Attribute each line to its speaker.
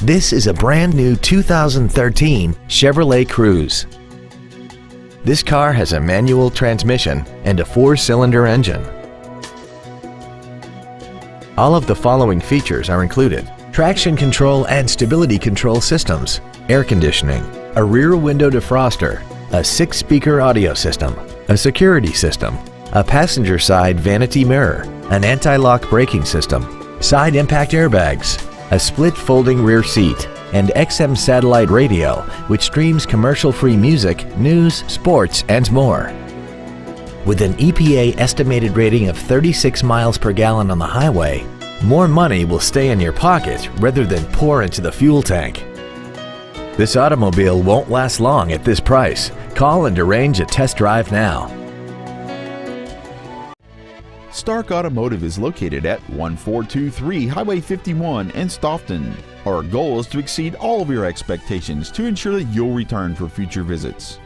Speaker 1: This is a brand new 2013 Chevrolet Cruze. This car has a manual transmission and a 4-cylinder engine. All of the following features are included: traction control and stability control systems, air conditioning, a rear window defroster, a 6-speaker audio system, a security system, a passenger side vanity mirror, an anti-lock braking system, side impact airbags, a split folding rear seat, and XM satellite radio, which streams commercial-free music, news, sports, and more. With an EPA estimated rating of 36 miles per gallon on the highway, more money will stay in your pocket rather than pour into the fuel tank. This automobile won't last long at this price. Call and arrange a test drive now.
Speaker 2: Stark Automotive is located at 1423 Highway 51 in Stoughton. Our goal is to exceed all of your expectations to ensure that you'll return for future visits.